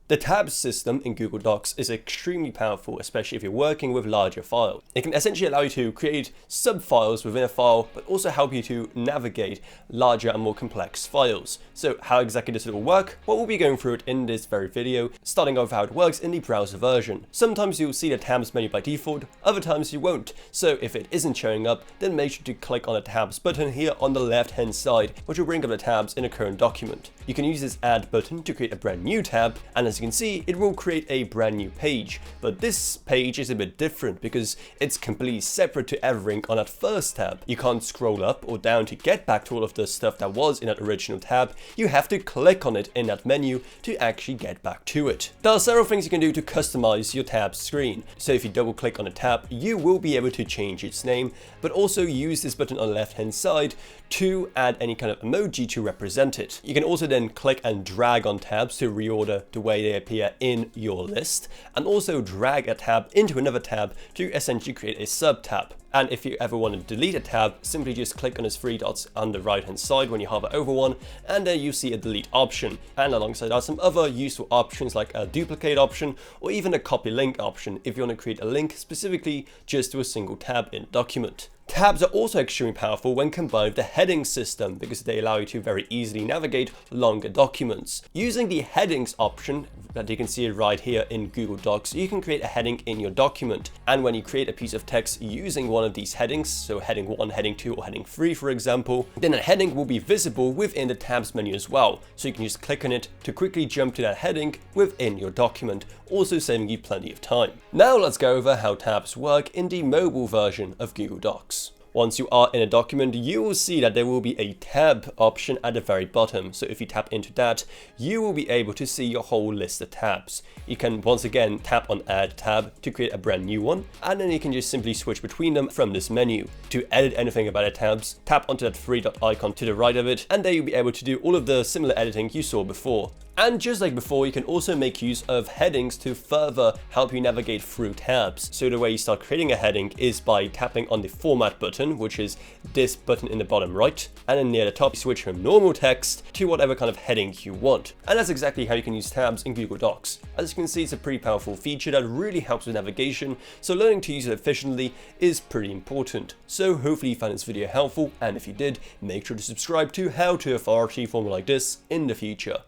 The tabs system in Google Docs is extremely powerful, especially if you're working with larger files. It can essentially allow you to create sub-files within a file, but also help you to navigate larger and more complex files. So how exactly does it all work? Well, we'll be going through it in this very video, starting off how it works in the browser version. Sometimes you'll see the tabs menu by default, other times you won't. So if it isn't showing up, then make sure to click on the tabs button here on the left-hand side, which will bring up the tabs in a current document. You can use this add button to create a brand new tab, and as you can see, it will create a brand new page. But this page is a bit different because it's completely separate to everything on that first tab. You can't scroll up or down to get back to all of the stuff that was in that original tab. You have to click on it in that menu to actually get back to it. There are several things you can do to customize your tab screen. So if you double click on a tab, you will be able to change its name, but also use this button on the left hand side to add any kind of emoji to represent it. You can also then click and drag on tabs to reorder the way they appear in your list, and also drag a tab into another tab to essentially create a sub-tab. And if you ever want to delete a tab, simply just click on those three dots on the right hand side when you hover over one, and there you see a delete option. And alongside are some other useful options like a duplicate option or even a copy link option if you want to create a link specifically just to a single tab in a document. Tabs are also extremely powerful when combined with the heading system because they allow you to very easily navigate longer documents. Using the headings option that you can see right here in Google Docs, you can create a heading in your document. And when you create a piece of text using one of these headings, so heading 1, heading 2, or heading 3, for example, then a heading will be visible within the tabs menu as well. So you can just click on it to quickly jump to that heading within your document, also saving you plenty of time. Now let's go over how tabs work in the mobile version of Google Docs. Once you are in a document, you will see that there will be a tab option at the very bottom. So if you tap into that, you will be able to see your whole list of tabs. You can once again tap on add tab to create a brand new one, and then you can just simply switch between them from this menu. To edit anything about the tabs, tap onto that three dot icon to the right of it, and there you'll be able to do all of the similar editing you saw before. And just like before, you can also make use of headings to further help you navigate through tabs. So the way you start creating a heading is by tapping on the format button, which is this button in the bottom right, and then near the top, you switch from normal text to whatever kind of heading you want. And that's exactly how you can use tabs in Google Docs. As you can see, it's a pretty powerful feature that really helps with navigation, so learning to use it efficiently is pretty important. So hopefully you found this video helpful, and if you did, make sure to subscribe to How to Authority for more like this in the future.